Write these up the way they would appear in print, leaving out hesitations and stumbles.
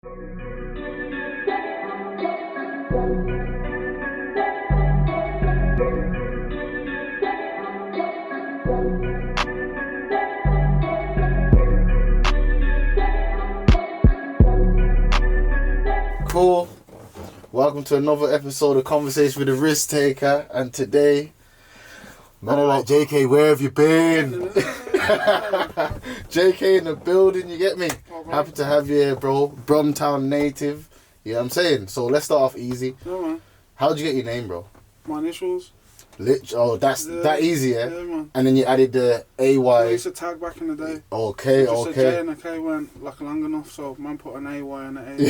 Cool. Welcome to another episode of Conversation with the Risktaker, and today, man, I'm like, Jaykae, where have you been? Jaykae in the building, you get me? Happy to have you here, bro. Bromtown native, you know what I'm saying? So let's start off easy. Yeah, man. How'd you get your name, bro? My initials. That's that easy, yeah? Yeah, man. And then you added the AY. I used to tag back in the day. Okay. A J and a K weren't like long enough, so man put an AY and an A.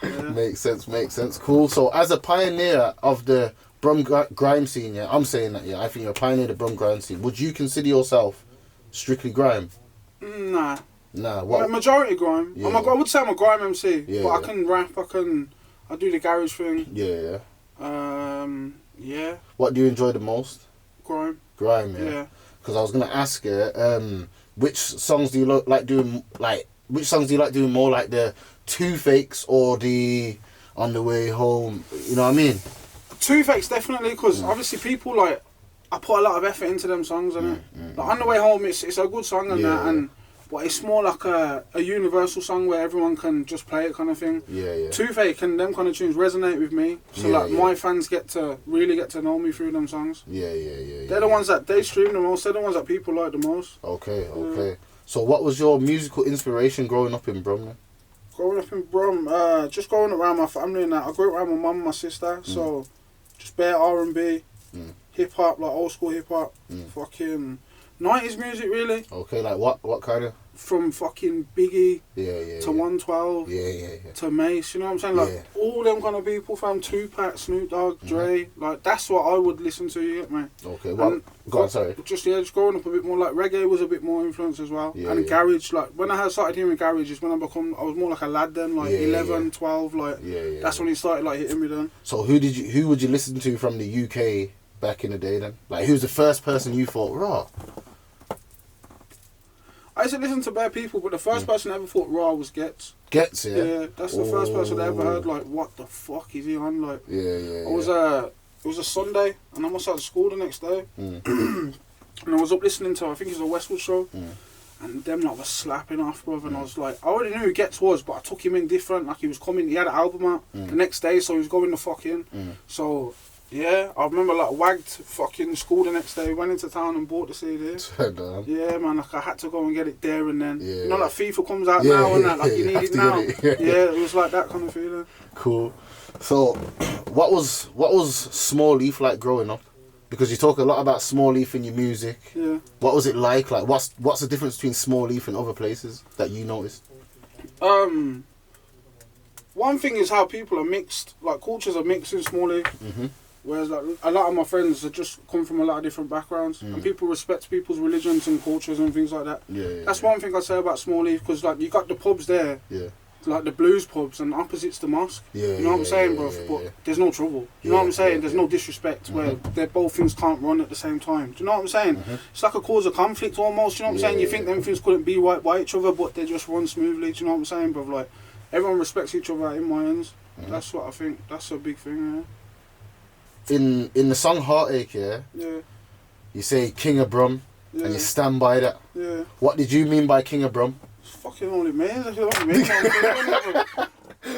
Yeah. Makes sense. Cool. So as a pioneer of the Brum grime scene, yeah, I'm saying that, yeah, I think you're a pioneer of the Brum grime scene. Would you consider yourself strictly grime? Nah. What? Majority grime. Yeah. I would say I'm a grime MC, Yeah, but yeah. I can rap. I do the garage thing. Yeah. Yeah. What do you enjoy the most? Grime. Grime, yeah. Because I was gonna ask you, which songs do you like doing? Like, which songs do you like doing more? Like the Toothache or the On the Way Home? You know what I mean? Toothache definitely, because obviously people like. I put a lot of effort into them songs, innit? Like On the Way Home, it's a good song and that, and but it's more like a universal song where everyone can just play it kind of thing. Yeah. Toothache and them kind of tunes resonate with me, so my fans really get to know me through them songs. Yeah. They're the ones that they stream the most. They're the ones that people like the most. Okay. So what was your musical inspiration growing up in Bromley? Growing up in Brom, just growing around my family and that. I grew up around my mum and my sister, so just bare R&B, hip hop, like old school hip hop, fucking 90s music really. Okay, like what kind of? From fucking Biggie to 112 to Mace, you know what I'm saying? Like all them kind of people, from Tupac, Snoop Dogg, Dre, like that's what I would listen to, you get me? Okay, well, go on, sorry. Just growing up a bit more, like reggae was a bit more influence as well. And garage, like when I started hearing garage is when I was more like a lad then, like 11, 12, like that's when he started like hitting me then. So who would you listen to from the UK back in the day then? Like who's the first person you thought, raw? I used to listen to bare people, but the first person I ever thought raw was Gets. Gets, yeah? Yeah, that's the first person I ever heard, like, what the fuck is he on? Like, it was a Sunday, and I must have school the next day. And I was up listening to, I think it was a Westwood show, and them lot was slapping off, brother, and I was like, I already knew who Gets was, but I took him in different, like he had an album out the next day, so he was going the fuck in. So, yeah, I remember like wagged fucking school the next day, went into town and bought the CD. Yeah, man, like I had to go and get it there and then. You know, like FIFA comes out now and that, like you need it now. It was like that kind of feeling. Cool. So, what was Small Heath like growing up? Because you talk a lot about Small Heath in your music. Yeah. What was it like? Like, what's the difference between Small Heath and other places that you noticed? One thing is how people are mixed, like cultures are mixed in Small Heath. Whereas like a lot of my friends have just come from a lot of different backgrounds, and people respect people's religions and cultures and things like that. That's one thing I say about Small Heath, because like you got the pubs there, like the blues pubs, and opposite's the mosque. You know what I'm saying, bro? But there's no trouble. You know what I'm saying? There's no disrespect where both things can't run at the same time. Do you know what I'm saying? It's like a cause of conflict almost. You know what I'm saying? You think them things couldn't be right by each other, but they just run smoothly. Do you know what I'm saying, bro? Like everyone respects each other in my ends. That's what I think. That's a big thing. Yeah. In the song Heartache, you say King of Brum, and you stand by that. Yeah. What did you mean by King of Brum? It's fucking only me.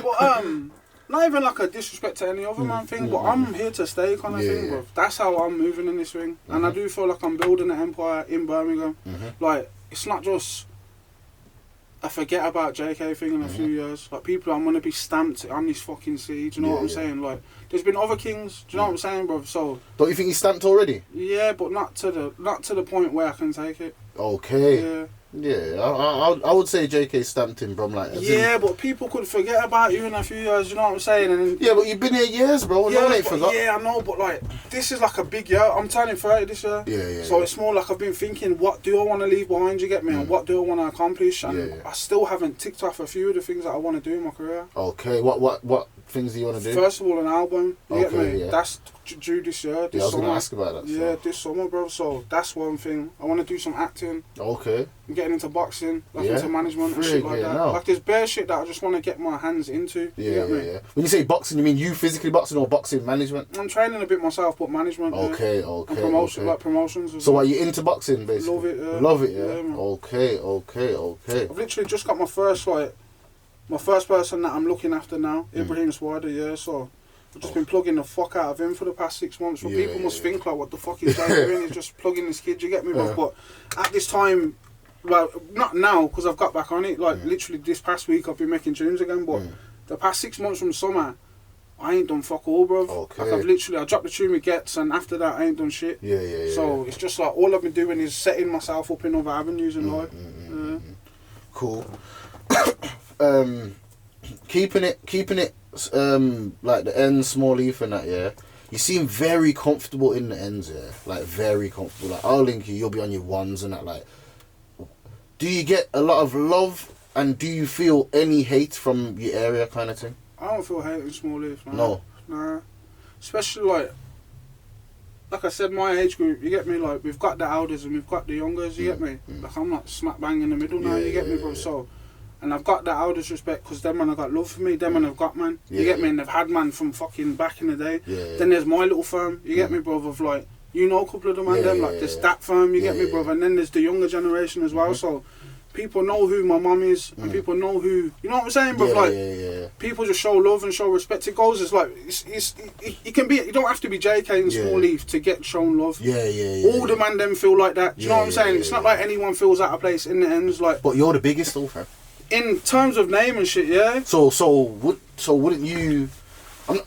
But not even like a disrespect to any other man thing, but I'm here to stay kind of thing, bro. That's how I'm moving in this thing, and I do feel like I'm building an empire in Birmingham. Like it's not just a forget about Jaykae thing in a few years. Like people, I'm gonna be stamped on this fucking city. Do you know what I'm saying? Like there's been other kings. Do you know what I'm saying, bro? So don't you think he's stamped already? Yeah, but not to the point where I can take it. Okay. Yeah, I would say Jaykae stamped in Brum like. But people could forget about you in a few years. You know what I'm saying? And yeah, but you've been here years, bro. No one ain't forgot. Yeah, I know, but like this is like a big year. I'm turning 30 this year. So it's more like I've been thinking, what do I want to leave behind? You get me? And what do I want to accomplish? And I still haven't ticked off a few of the things that I want to do in my career. Okay, what things do you want to do? First of all, an album. You get me? Yeah. That's due this year. This I was summer. going to ask about that. Yeah, this summer, bro. So that's one thing. I want to do some acting. Okay. I'm getting into boxing, like Yeah. into management and shit like that. No. Like there's bare shit that I just want to get my hands into. Yeah, you get me? yeah. When you say boxing, you mean you physically boxing or boxing management? I'm training a bit myself, but management. Okay, yeah. okay. And promotion, okay. like promotions. As So well. are you into boxing, basically? Love it, yeah. Love it, yeah. Yeah, man. Okay, okay, okay. I've literally just got my first person that I'm looking after now, Ibrahim Swider, yeah, so I've just been plugging the fuck out of him for the past 6 months. So people must think like, what the fuck is that doing? He's just plugging this kid, you get me, bro? But at this time, like, not now, because I've got back on it, like, literally this past week I've been making tunes again, but the past 6 months from summer, I ain't done fuck all, bro. Okay. Like, I dropped the tune with Gets, and after that, I ain't done shit. Yeah. So it's just like, all I've been doing is setting myself up in other avenues in life. Cool. Keeping it like the ends, Small Heath and that, yeah. You seem very comfortable in the ends, yeah. Like very comfortable. Like I'll link you, you'll be on your ones and that. Like, do you get a lot of love and do you feel any hate from your area, kind of thing? I don't feel hate in Small Heath, man. No. Nah. Especially like I said, my age group, you get me, like, we've got the elders and we've got the youngers, you get me? Like, I'm not smack bang in the middle now, you get me, bro? So, and I've got the elders' respect because them man have got love for me, them man have got man, you get me? And they've had man from fucking back in the day. Then there's my little firm, you get me, bro, of like, you know a couple of them and them, like, there's that firm, you get me, bro? And then there's the younger generation as well, so people know who my mum is and people know who, you know what I'm saying, bro? People just show love and show respect. It goes, it's like, it can be, you don't have to be Jaykae and Small Heath to get shown love. All the man them feel like that. Do you know what I'm saying? It's not like anyone feels out of place in the ends, like. But you're the biggest though, fam. In terms of name and shit, yeah. So wouldn't you?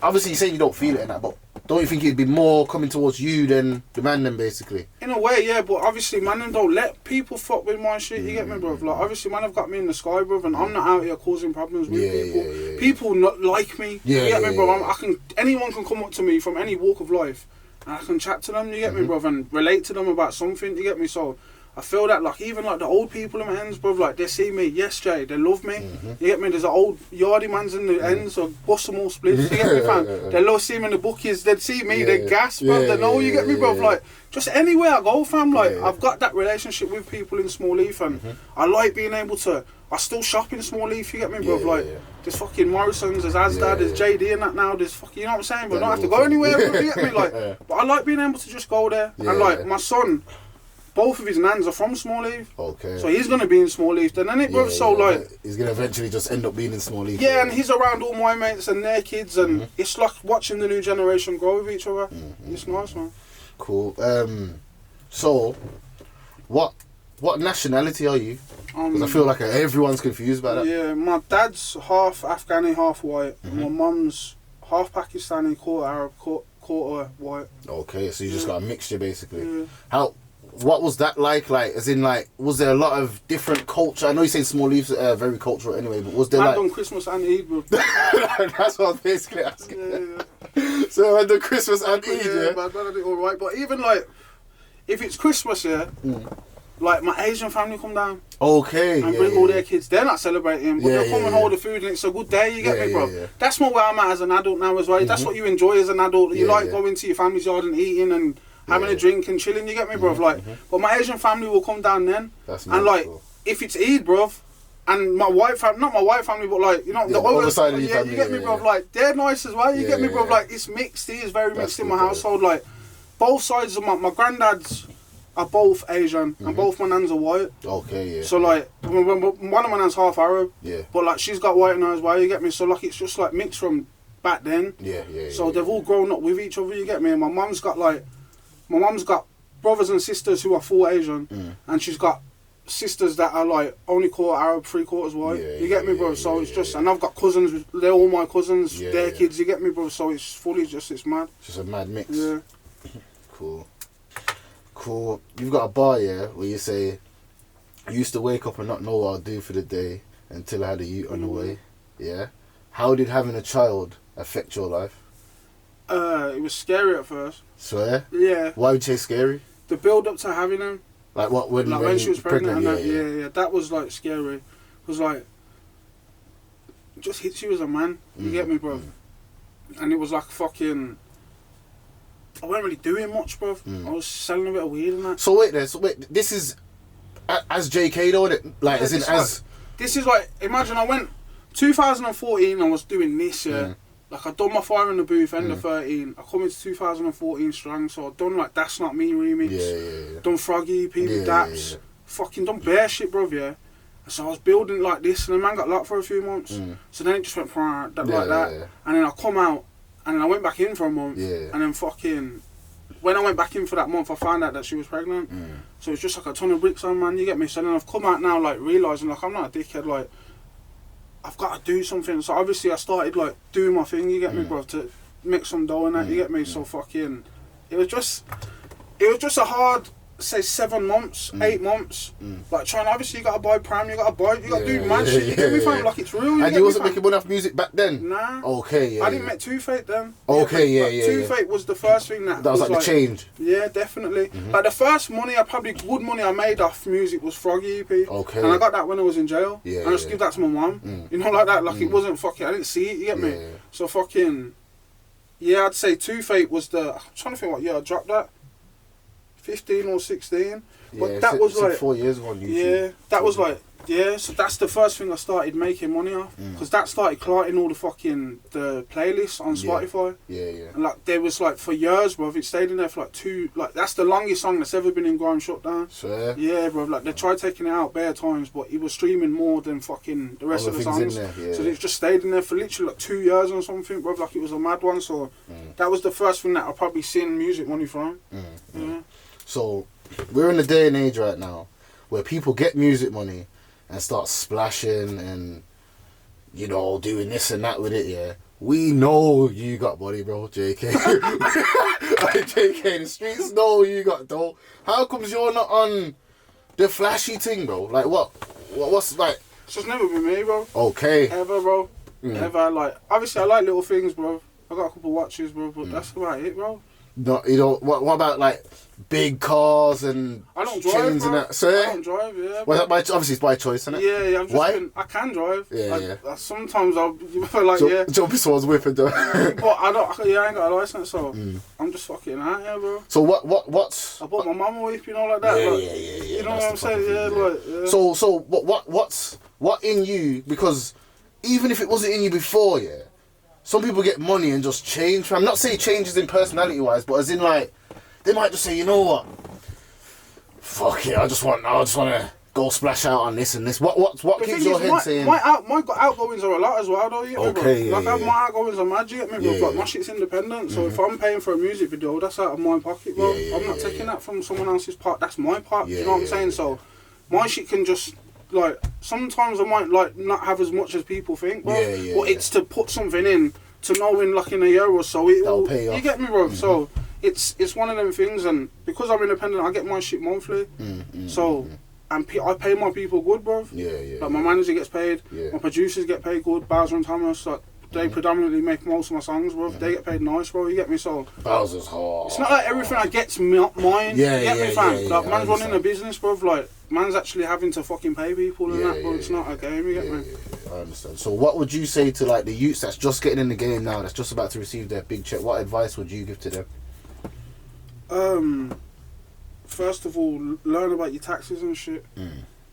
Obviously, you're saying you don't feel it and that, but don't you think it'd be more coming towards you than the man them, basically? In a way, yeah, but obviously, man, them don't let people fuck with my shit, you get me, bro? Like, obviously, man, have got me in the sky, bro, and I'm not out here causing problems with people. People not like me, you get me, bro? Anyone can come up to me from any walk of life, and I can chat to them, you get me, bro, and relate to them about something, you get me? So, I feel that, like, even like the old people in my ends, bro, like, they see me, yes, Jay, they love me, you get me? There's an old yardie mans in the ends, so bust them all splits, you get me, fam? They love seeing me in the bookies, they'd see me, they gasp, bro, they know, you get me, bro, like, just anywhere I go, fam, like, I've got that relationship with people in Small Heath, and I like being able to, I still shop in Small Heath, you get me, bro, like, there's fucking Morrison's, there's Asda, there's JD and that now, there's fucking, you know what I'm saying, but I don't have to go anywhere, bro, you get me, like, but I like being able to just go there, and like, my son, both of his nans are from Small Heath. Okay. So he's going to be in Small Heath then, innit, bro? So, like... He's going to eventually just end up being in Small Heath. Yeah, and he's around all my mates and their kids, and it's like watching the new generation grow with each other. It's nice, man. Cool. So, what nationality are you? Because I feel like everyone's confused about that. Yeah, my dad's half Afghani, half white. My mum's half Pakistani, quarter Arab, quarter white. Okay, so you just got a mixture, basically. What was that like? Like, as in, like, was there a lot of different culture? I know you're saying Small Heath's very cultural anyway, but was there I've done Christmas and Eid, bro. That's what I was basically asking. So I done Christmas and Eid, yeah? Man, I did it alright. But even, like, if it's Christmas, like, my Asian family come down. Okay. And bring all their kids. They're not celebrating, but they'll come and hold the food, and it's a good day, you get me, bro? That's more where I'm at as an adult now as well. That's what you enjoy as an adult. You like going to your family's yard and eating and having a drink and chilling, you get me, bruv? Like, but my Asian family will come down then. And like, if it's Eid, bruv, and my white family, not my white family, but like, you know, the other side of your family, you get me, bruv? Like, they're nice as well, you get me, bruv? Like, it's mixed, it is very mixed in my household. Like, both sides of my granddads are both Asian, and both my nans are white. Okay, So like, one of my nans half Arab, but like, she's got white in her as well, you get me? So like, it's just like mixed from back then. So they've all grown up with each other, you get me? And my mum's got brothers and sisters who are full Asian, and she's got sisters that are like only quarter Arab, 3/4 white. You get me, bro? So it's just, and I've got cousins. They're all my cousins. Their kids. You get me, bro? So it's fully just, it's mad. Just a mad mix. Yeah. Cool. You've got a bar, where you say, I used to wake up and not know what I'd do for the day until I had a youth on the way. Yeah. How did having a child affect your life? It was scary at first. Swear? Yeah. Why would you say scary? The build up to having him. Like what? When she was pregnant and that, yeah. That was like scary. It was like, just hits you as a man. You get me, bro? And it was like fucking... I wasn't really doing much, bro. I was selling a bit of weed and that. So wait, this is as Jaykae though, like, as in as... This is like, imagine I went 2014, I was doing this, yeah. Like, I'd done my Fire in the Booth, end of 13. I come into 2014 strong, so I'd done, like, That's Not Me remix. Yeah. Done Froggy, People Daps. Fucking done bare shit, bruv, yeah. So I was building like this, and the man got locked for a few months. So then it just went like that. And then I come out, and then I went back in for a month. And then fucking... When I went back in for that month, I found out that she was pregnant. So it's just like a ton of bricks on, man, you get me? So then I've come out now, like, realising, like, I'm not a dickhead, like... I've got to do something. So obviously I started like doing my thing, you get me, bro, to make some dough and that, you get me. So fucking, it was just a hard, say 7 months, 8 months. Like trying. Obviously you gotta buy prime, you gotta do mad shit. You get me, fam? Like it's real. And you wasn't making enough music back then. Nah. Okay, I didn't make Toothache then. Okay, Toothache was the first thing that was like the change. Yeah, definitely. Like the first money, good money I made off music was Froggy EP. Okay. And I got that when I was in jail. Yeah. And I just give that to my mum. You know, like that. Like it wasn't fucking. I didn't see it. You get me? So fucking. Yeah, I'd say Toothache was the. I'm trying to think what year I dropped that. 15 or 16. But that was like 4 years ago on YouTube. Yeah, that was like, so that's the first thing I started making money off. Because that started clarting all the playlists on Spotify. Yeah. And like, there was like, for years, bro, it stayed in there for like that's the longest song that's ever been in Grime Shutdown. Swear? Yeah, bro, like they tried taking it out bare times, but it was streaming more than fucking the rest of the songs. In there, So it just stayed in there for literally like 2 years or something, bro, like it was a mad one. So that was the first thing that I probably seen music money from. Yeah. So we're in a day and age right now where people get music money and start splashing and, you know, doing this and that with it, yeah. We know you got money, bro, Jaykae. Like, Jaykae, the streets know you got dough. How comes you're not on the flashy thing, bro? Like, what's like... It's just never been me, bro. Okay. Ever, bro. Ever, like... Obviously, I like little things, bro. I got a couple watches, bro, but that's about it, bro. No, you know, what about, like, big cars and I don't drive, chains bro. and that? So, I don't drive, yeah. Well, obviously it's by choice, isn't it? Yeah, Why? I can drive. Yeah. Sometimes I'll like, Jump someone's whipping though. But I ain't got a license, so I'm just fucking out here, bro. So what's... I bought my mum a whip, you know, like that. Yeah. You know what I'm saying? Yeah. So what in you, because even if it wasn't in you before, yeah, some people get money and just change. I'm not saying changes in personality wise, but as in like, they might just say, you know what? Fuck it, I just want to go splash out on this and this. What keeps your head saying? My outgoings are a lot as well, though. You get me, bro? Like, my outgoings are mad, you get me, bro? Yeah, like, my shit's independent, so if I'm paying for a music video, that's out of my pocket, bro. I'm not taking that from someone else's part. That's my part. You know what I'm saying? So my shit can just, like, sometimes I might, like, not have as much as people think, bro. But it's to put something in, to know in, like, in a year or so, it'll pay off. You get me, bro? So it's one of them things, and because I'm independent, I get my shit monthly. So... And I pay my people good, bro. Like, my manager gets paid, my producers get paid good, Bowser and Thomas, like, they predominantly make most of my songs, bro. They get paid nice, bro, you get me? So... Bowser's hard. It's not like everything I get's mine, you get me, fam? Like, man's running a business, bro, like, man's actually having to fucking pay people and that, bro. It's not a game, you get me? I understand. So what would you say to, like, the youths that's just getting in the game now, that's just about to receive their big check? What advice would you give to them? First of all, learn about your taxes and shit.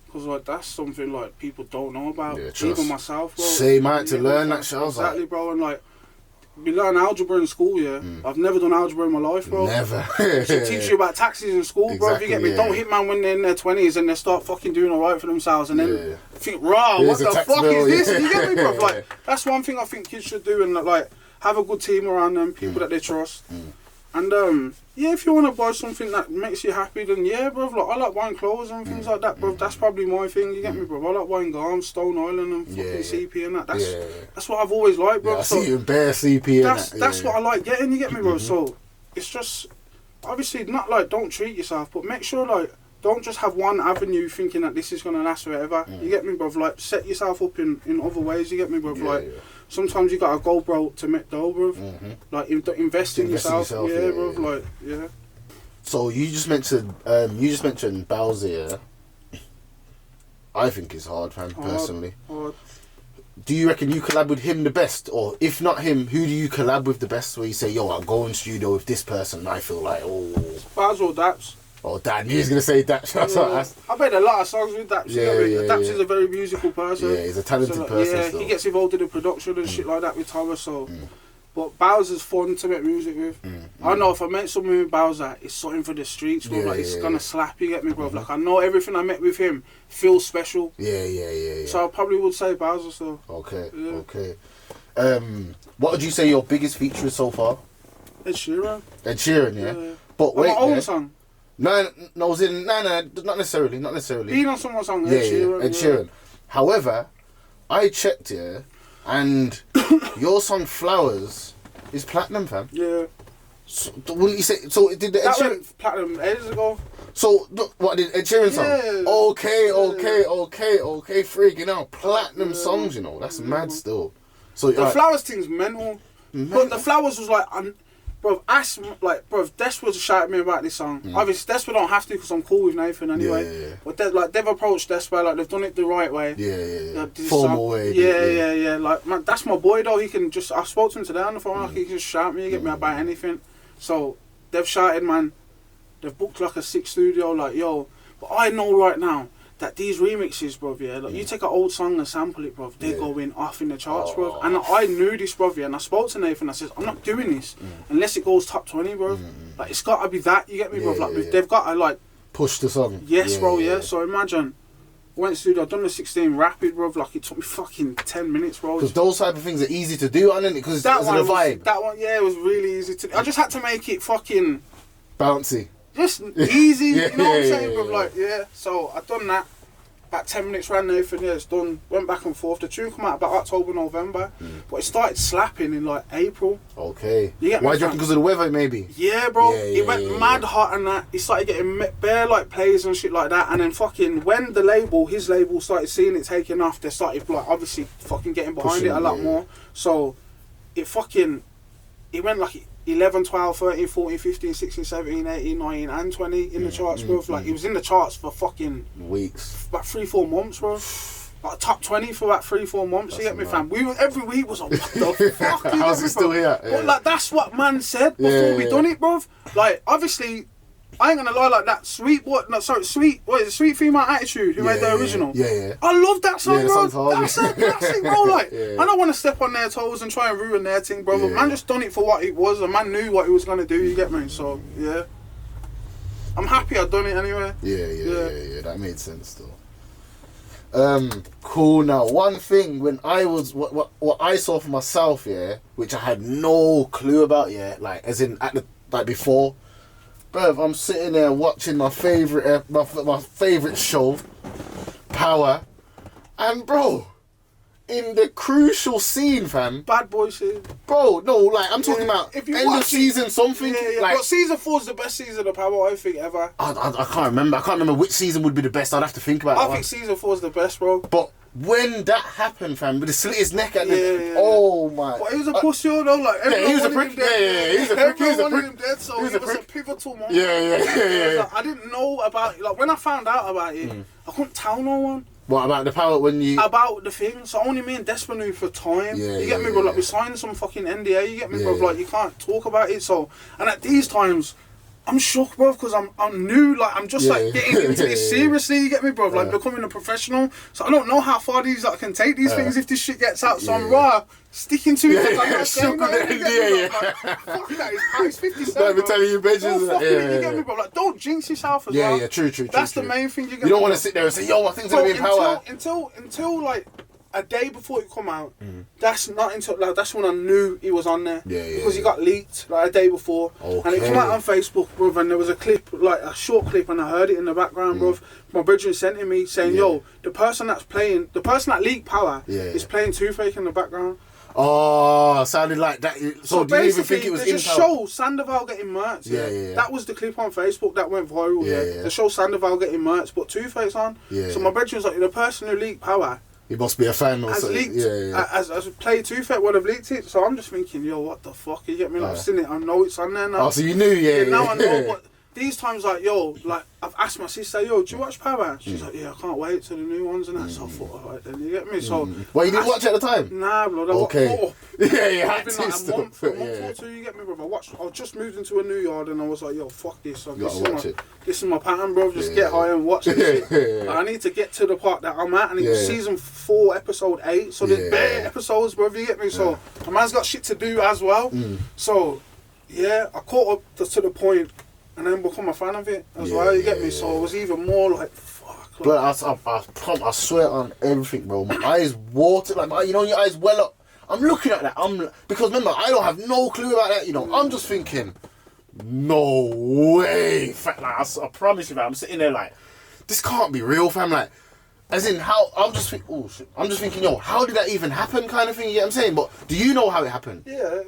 Because, like, that's something, like, people don't know about. Even myself, bro. Say, man, to learn that shit. Exactly, bro. And, like, we learn algebra in school, yeah. I've never done algebra in my life, bro. Never. So teach you about taxes in school, bro. If you get me, don't hit man when they're in their 20s and they start fucking doing alright for themselves and then think, rah, what the fuck is this? You get me, bro? Like, that's one thing I think kids should do, and, like, have a good team around them, people that they trust. And, yeah, if you want to buy something that makes you happy, then yeah, bro. Like, I like buying clothes and things like that, bro. That's probably my thing, you get me, bro? I like buying garms, Stone Island and fucking CP and that. That's what I've always liked, bro. I see you in bare CP and that. That's what I like getting, you get me, bro? So, it's just, obviously, not like, don't treat yourself, but make sure, like, don't just have one avenue thinking that this is going to last forever. You get me, bro? Like, set yourself up in other ways, you get me, bro? Like, sometimes you gotta go, bro, to make dough, bro. Like, invest in yourself. Yeah, bro. Like, yeah. So you just mentioned Bowser. I think it's hard, man. Personally, hard. do you reckon you collab with him the best? Or if not him, who do you collab with the best? Where you say, yo, I'll go in studio with this person, I feel like, oh. Baz or Daps. Oh, Dan, he was going to say Daps. Yeah. I made a lot of songs with Daps. Daps is a very musical person. Yeah, he's a talented person. Yeah, he gets involved in the production and shit like that with Thomas, so... But Bowser's fun to make music with. I know if I make something with Bowser, it's something for the streets, bro. Like, it's gonna slap, you get me, bro? Like, I know everything I met with him feels special. Yeah. So I probably would say Bowser, so. Okay. What would you say your biggest feature is so far? Ed Sheeran. Ed Sheeran, yeah? But wait, my own song. No, not necessarily. Being on someone's song, Ed Sheeran. Ed Sheeran. However, I checked, and your song Flowers is platinum, fam. Yeah. So, wouldn't you say? So did the Ed That Sheeran went platinum ages ago. So what did Ed Sheeran song? Yeah. Okay. Freaking out, platinum songs. You know that's mad still. So the Flowers thing's mental. But the Flowers was like, bro, Des was shouting me about this song. Obviously, Des don't have to because I'm cool with Nathan anyway. Yeah. But they've approached Des like they've done it the right way. Yeah. This Formal song, way. Yeah. Like, man, that's my boy though. He can just. I spoke to him today on the phone. Like, he can just shout me, get me about anything. So they've shouted, man. They've booked like a sick studio. Like, yo, but I know right now that these remixes, bruv, like you take an old song and sample it, bruv, they're going off in the charts, bruv. And I knew this, bruv, and I spoke to Nathan. I said, I'm not doing this unless it goes top 20, bruv. Like, it's got to be that. You get me, bruv? Like, they've got to like push the song. Yes, bro. So imagine. Went to studio, done the 16 rapid, bruv. Like, it took me fucking 10 minutes, bro. Because those type of things are easy to do, aren't it? Because it's a vibe. That one, it was really easy to. I just had to make it fucking bouncy. Just easy, you know what I'm saying, bruv? Like, so I done that. About 10 minutes ran Nathan, it's done. Went back and forth. The tune come out about October, November. But it started slapping in like April. Okay. You get me? Why do you reckon? Because of the weather, maybe? Yeah, bro. It went mad hot and that. He started getting bare like plays and shit like that. And then fucking when his label started seeing it taking off, they started like obviously fucking getting behind it a lot more. So it went like 11, 12, 13, 14, 15, 16, 17, 18, 19 and 20 in the charts, bro. Like, it was in the charts for fucking... weeks. About 3-4 months, bro. Like, top 20 for about 3-4 months, you get me, fam? Every week was like, what the fuck? How's it still here? But, like, that's what man said before we done it, bro. Like, obviously... I ain't gonna lie, like that Sweet Female Attitude who made the original. Yeah. I love that song, bro. That's a classic, bro. Like, I don't want to step on their toes and try and ruin their thing, bro. But man just done it for what it was, and man knew what he was gonna do. You get me? So yeah, I'm happy I done it anyway. Yeah. That made sense though. Cool. Now, one thing when I was what I saw for myself, which I had no clue about, like as in before. Bruv, I'm sitting there watching my favourite my favourite show, Power, and bro, in the crucial scene, fam. Bad boy scene. Bro, no, like I'm talking about end of season something. Yeah. Like, but season 4 is the best season of Power I think ever. I can't remember. I can't remember which season would be the best. I'd have to think about it. I think season 4 is the best, bro. But when that happened, fam, with the slit his neck at the oh my. But he was a pussy though, like he was a prick. He was a prick. Everyone wanted him dead, so it was a pivotal moment. Yeah. Like, I didn't know about it. Like when I found out about it, I couldn't tell no one. What about the Power when you... About the thing, so only me and Despa knew for time. You get me, bro? Like we signed some fucking NDA, you get me, bro? Like you can't talk about it, so... And at these times, I'm shocked, bro, because I'm new, like I'm just like getting into this seriously, you get me, bro? Like becoming a professional, so I don't know how far these like can take these things if this shit gets out, so I'm sticking to it. I'm not saying no, fuck that, it's 57, I've been telling you bitches. You get me, bro? Like don't jinx yourself as well. Yeah, true. That's the main thing. You don't want to sit there and say, yo, I think it's going to be in Power. Until like a day before it come out, that's when I knew he was on there. Because he got leaked like a day before, and it came out on Facebook, bruv. And there was a clip, like a short clip, and I heard it in the background, bruv. My brethren sent it me saying, "Yo, the person that leaked Power is playing Toothache in the background." Oh, sounded like that. So do you even think it was in Power? Show Sandoval getting merch. That was the clip on Facebook that went viral. The show Sandoval getting merch, but Toothache's on. So my brethren was like, the person who leaked Power. He must be a fan or something. As played Toothache would have leaked it, so I'm just thinking, yo, what the fuck? You get me? Like, I've seen it, I know it's on there now. Oh, so you knew, now I know what. these times, like, yo, like, I've asked my sister, yo, do you watch Power? She's like, yeah, I can't wait till the new ones and that. So I thought, alright, then you get me. So, well, you didn't watch it at the time? Nah, blood. I okay. got caught up. Yeah, you had been to like still. a month or two, you get me, bro. I just moved into a new yard and I was like, yo, fuck this. So this is my pattern, bro. Just get high and watch this shit. I need to get to the part that I'm at, and it's season 4, episode 8. So there's bare episodes, bro. You get me? So a man's got shit to do as well. So yeah, I caught up to the point, and then become a fan of it as well. You get me? So it was even more like, fuck. Like, but I swear on everything, bro. My eyes water, like, you know, your eyes well up. I'm looking at that. Because remember, I don't have no clue about that. You know, I'm just thinking, no way. Like, I promise you, man. I'm sitting there like, this can't be real, fam. Like, as in how I'm just thinking, yo, how did that even happen, kind of thing. You get what I'm saying? But do you know how it happened? Yeah.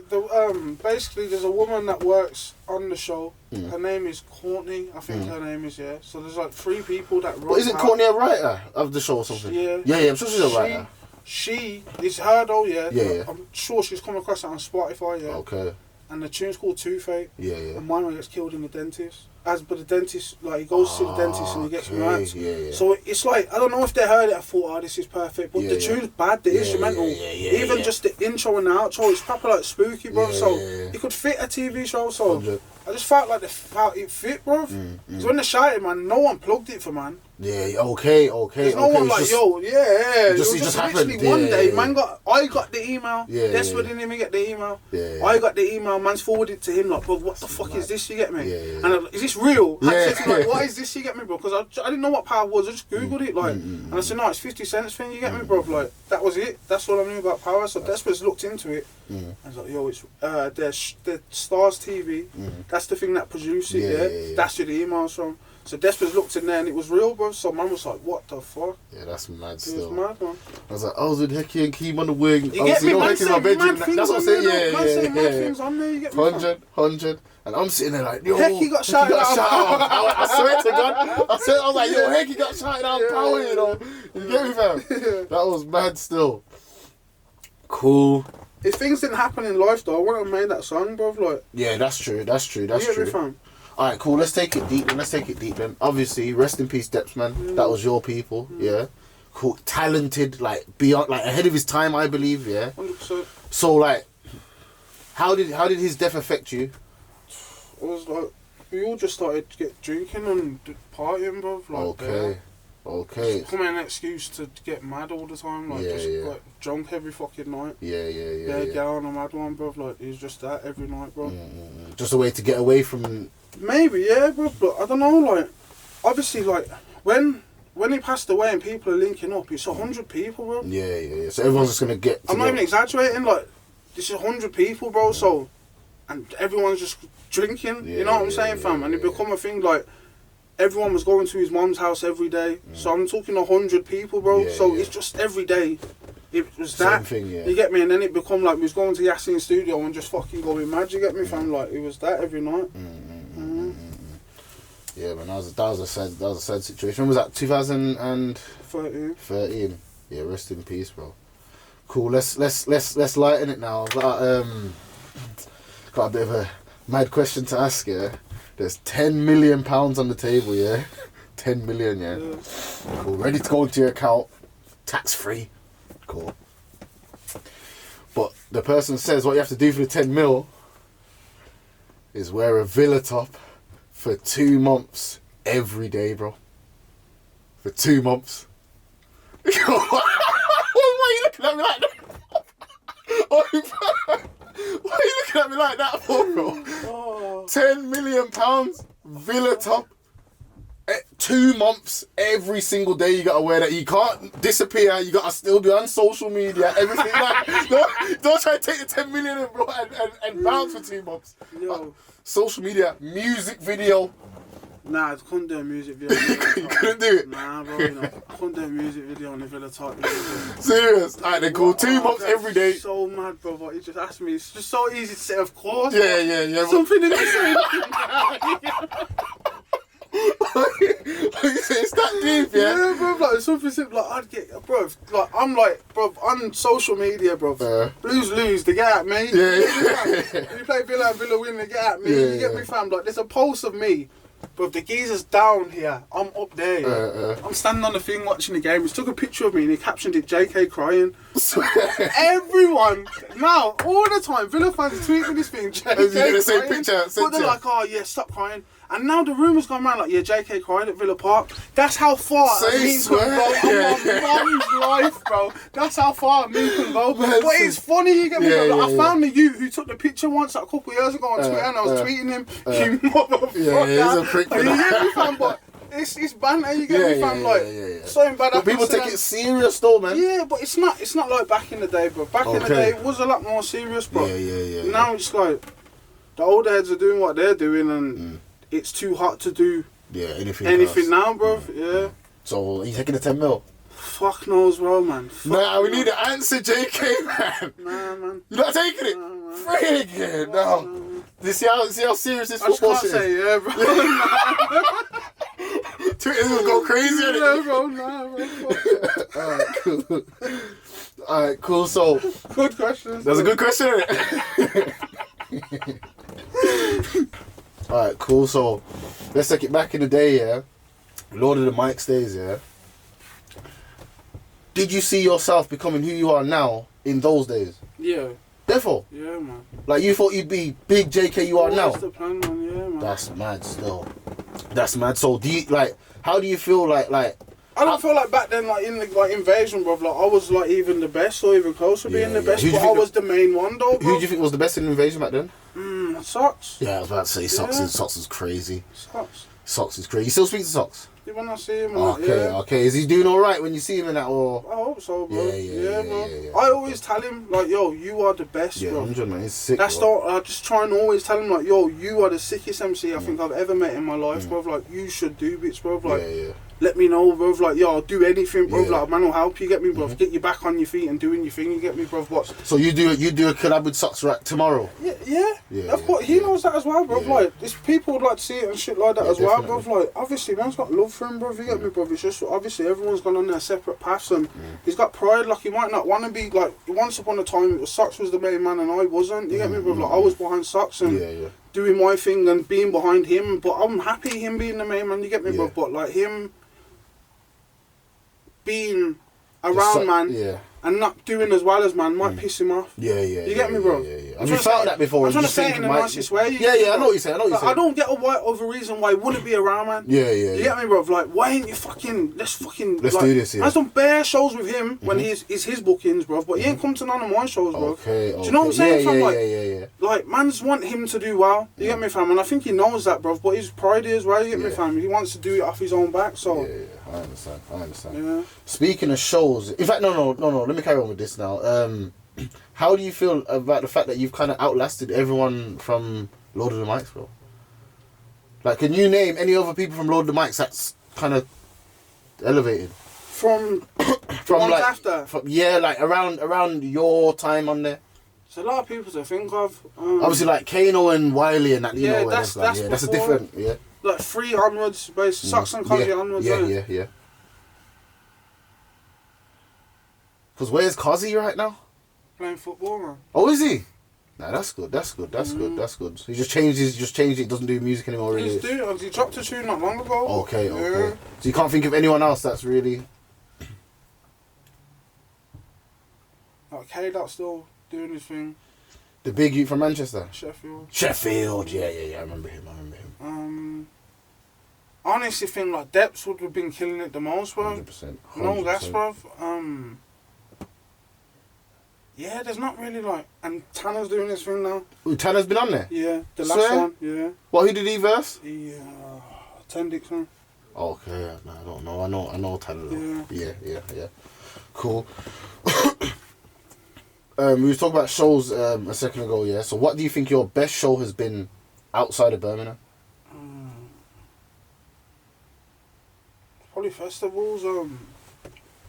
Basically, there's a woman that works on the show. Her name is Courtney. I think her name is, yeah. So there's like 3 people that run. But isn't Courtney a writer of the show or something? Yeah. Yeah. I'm sure she's a writer. She is her though, yeah. Yeah. I'm sure she's come across it on Spotify, yeah. Okay. And the tune's called Toothache. Yeah. And my man gets killed in the dentist. But the dentist, like, he goes to the dentist and he gets murdered. Yeah. So it's like, I don't know if they heard it and thought, oh, this is perfect. But the tune's bad, the instrumental. Even just the intro and the outro, it's proper like spooky, bro. So it could fit a TV show. So 100. I just felt like it fit, bro. Because when they shouted, man, no one plugged it for man. Yeah, okay. There's no one like, yo, yeah. It just literally happened. one day, man I got the email. Yeah, Desperate didn't even get the email. Yeah. I got the email, man's forwarded to him, like, bro, what the fuck is this, you get me? Yeah. And is this real? Yeah. I said to him, like, what is this, you get me, bro? Because I didn't know what Power was, I just Googled it, like, and I said, no, it's 50 cents thing, you get me, bro? Like, that was it. That's all I knew about Power. So Desperate's looked into it. I was like, yo, it's their Stars TV. That's the thing that produced it, yeah. That's where the email's from. So Desperate's looked in there and it was real, bro. So man was like, what the fuck? Yeah, that's mad still. It was mad, man. I was like, I was with Hecky and Keem on the wing. You get me, man, saying mad things that's what I'm on saying, there, man saying mad things on there, you get me? 100. And I'm sitting there like, yo, Hecky got shouted out. I swear to God. I was like, yo, Hecky got shouted out Power, you know. You get me, fam? That was mad still. Cool. If things didn't happen in life, though, I wouldn't have made that song, bro. Like, yeah, that's true. You get me, fam? Alright, cool. Let's take it deep then. Obviously, rest in peace, Deps, man. That was your people, yeah. Cool. Talented, like, beyond, like, ahead of his time, I believe, yeah. 100%. So, like, how did his death affect you? It was like, we all just started to get drinking and partying, bro. Like, Okay. Just becoming an excuse to get mad all the time, like, like, drunk every fucking night. Yeah, get on a mad one, bro. Like, it's just that every night, bro. Just a way to get away from. Maybe, yeah, bro. But I don't know, like, obviously, like, when he passed away and people are linking up, it's 100 people, bro. Yeah. So everyone's just gonna get. I'm not even exaggerating. Like, this is 100 people, bro. So, and everyone's just drinking. You know what I'm saying, fam? And it become a thing, like. Everyone was going to his mum's house every day. So I'm talking 100 people, bro. It's just every day. It was that. Same thing, You get me? And then it become like we was going to Yassine's studio and just fucking going mad. You get me, fam? Like, it was that every night. Yeah, man, that was a sad situation. When was that? 2013. Yeah, rest in peace, bro. Cool. Let's lighten it now. I've got a bit of a mad question to ask you. There's £10 million on the table, yeah? 10 million, yeah? Cool. Ready to go into your account. Tax free. Cool. But the person says what you have to do for the 10 mil is wear a Villa top for 2 months every day, bro. For 2 months. Why are you looking at me like that? Why are you looking at me like that for, bro? £10 million, Villa top, 2 months, every single day you gotta wear that. You can't disappear, you gotta still be on social media, everything like don't try to take the 10 million in, bro, and bounce for 2 months. Social media, music video. Nah, I couldn't do a music video. You couldn't do it? Nah, bro, you know, I couldn't do a music video on the Villa top. Serious? Alright, then cool. 2 months every day. So mad, bro, but he just asked me. It's just so easy to say, of course. Yeah. Something in the same. It's that deep, yeah? Yeah, bro, like, something simple, like, I'd get, bro, like, I'm like, bro, on social media, bro, lose, they get at me. Yeah. You play Villa and Villa win, they get at me. You get me, fam? Like, there's a post of me Bro, the geezer's down here. I'm up there. Yeah. I'm standing on the thing watching the game. He took a picture of me and he captioned it Jaykae crying. Everyone, now, all the time, Villa fans tweet me this thing, Jaykae crying. The same picture, but they're like, oh yeah, stop crying. And now the rumours gone around like, yeah, Jaykae crying at Villa Park. That's how far me can go in my mum's life, bro. That's how far me can go. But it's funny, you get me? I found the youth who took the picture once like, a couple of years ago on Twitter and I was tweeting him, you motherfucker. Yeah, he's a prick for that. You get me, fam? But it's banter, you get me, fam? Something bad. But people take it serious though, man. Yeah, but it's not like back in the day, bro. Back in the day, it was a lot more serious, bro. Now it's like, the older heads are doing what they're doing and it's too hot to do anything now, bro. Yeah. So, are you taking the 10 mil? Fuck knows, bro, man. Nah, we need an answer, Jaykae, man. Nah, man. You're not taking it? Nah, Friggin', no. You see how serious this football shit is? I just can't say yeah, bro. Twitter's gonna go crazy, yeah, innit? bro, nah, bro. Alright, cool. So, good question. That's a good question, innit? Alright, cool. So, let's take it back in the day, yeah? Lord of the Mics days, yeah? Did you see yourself becoming who you are now in those days? Yeah. Therefore? Yeah, man. Like, you thought you'd be big Jaykae you are now? That's the plan, man. Yeah, man. That's mad still. That's mad. So, do you, like, how do you feel like... I don't feel like back then, like, in the Invasion, bro, like, I was, like, even the best or even close to being the best, but I was the main one, though, bro. Who do you think was the best in Invasion back then? Socks. Yeah, I was about to say Socks. Socks is crazy. Socks. Socks is crazy. You still speak to Socks? Yeah, when I see him, okay. Is he doing alright when you see him in that, or...? I hope so, bro. Yeah, bro. Yeah. I always tell him, like, yo, you are the best, bro. 100, man. He's sick, That's I just try and always tell him, like, yo, you are the sickest MC I think I've ever met in my life, bro. Like, you should do bits, bro. Like, let me know, bro. Like, yo, I'll do anything, bro. Like, man will help you, get me, bro. Get you back on your feet and doing your thing, you get me, bro. But so you do a collab with Socks right tomorrow? Yeah. Of course, he knows that as well, bro. Like, this people would like to see it and shit like that as well, bro. Like, obviously, man's got love for him, bro. You get me, bro. It's just obviously everyone's gone on their separate paths and he's got pride. Like, he might not want to be like. Once upon a time, it was Socks was the main man and I wasn't. You get me, bro. Like, I was behind Socks and doing my thing and being behind him. But I'm happy him being the main man. You get me, bro. But like him being around man and not doing as well as man might piss him off. You get me, bro? Have you felt that before? I'm trying to say it in the nicest way. I know what you're saying. I don't get a reason why he wouldn't be around, man. You get me, bro? Like, why ain't you let's do this, I've done bare shows with him when it's his bookings, bro, but he ain't come to none of my shows, bro. Okay. Do you know what I'm saying, fam? Like, mans want him to do well. You get me, fam? And I think he knows that, bro, but he's pridey as well, you get me, fam? He wants to do it off his own back, so... I understand. Yeah. Speaking of shows, in fact, no. Let me carry on with this now. How do you feel about the fact that you've kind of outlasted everyone from Lord of the Mics, bro? Like, can you name any other people from Lord of the Mics that's kind of elevated? From like after? Like around your time on there. There's a lot of people to think of. Obviously, like Kano and Wiley and that. You know, that's a different. Like 3 onwards, basically. Socks and Cozzy onwards. Yeah. Because where's Cozzy right now? Playing football, man. Oh, is he? Nah, that's good. So he just changed it. Doesn't do music anymore, really. He dropped a tune not long ago. Okay. So you can't think of anyone else that's really... Like K-Dot still doing his thing. The big youth from Manchester? Sheffield, yeah. I remember him. Honestly, think like Depps would have been killing it the most, bro. 100%. No, that's bro. Yeah, there's not really like, and Tanner's doing this thing now. Ooh, Tanner's been on there? Yeah, the last one. Yeah. What? Who did he verse? Tendix, man. Okay, I don't know. I know Tanner. Yeah. Cool. We were talking about shows a second ago, yeah. So what do you think your best show has been outside of Birmingham? Probably festivals.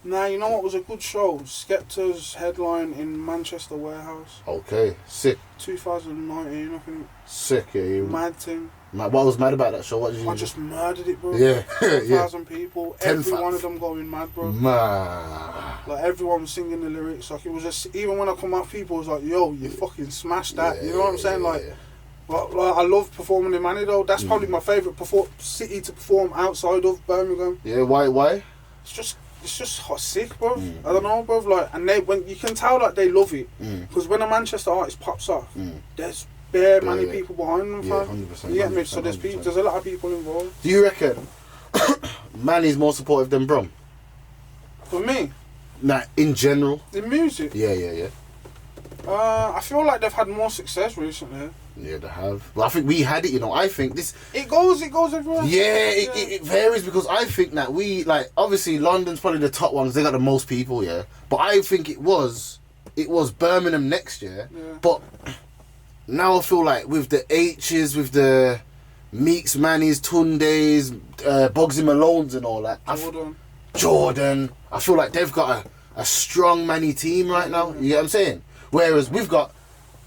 Nah, you know what was a good show? Skepta's headline in Manchester Warehouse. Okay, sick. 2019, I think. Sick, yeah. Mad thing. What was mad about that show? What did you? I just murdered it, bro. Yeah, 10,000 people. Every one of them going mad, bro. Man. Like everyone was singing the lyrics. Like it was just, even when I come up, people was like, "Yo, you fucking smashed that." You know what I'm saying? Like, Well, like, I love performing in Manny though. That's probably my favourite city to perform outside of Birmingham. Yeah, why? It's just hot sick, bro. I don't know, bro. Like, and when you can tell like they love it, because when a Manchester artist pops off, there's bare many people behind them. Yeah, fam. 100%. You get me? So 100%. there's a lot of people involved. Do you reckon Manny's more supportive than Brom? For me, Nah, in general. the music. Yeah. I feel like they've had more success recently. Yeah, they have. Well, I think we had it, you know. I think this... It goes everywhere. Yeah, it varies because I think that we, like, obviously London's probably the top ones. They got the most people, yeah. But I think it was Birmingham next year. Yeah. But now I feel like with the H's, with the Meeks, Mannies, Tundes, Bugsy Malones and all that. Jordan. I feel like they've got a strong Manny team right now. You get what I'm saying? Whereas we've got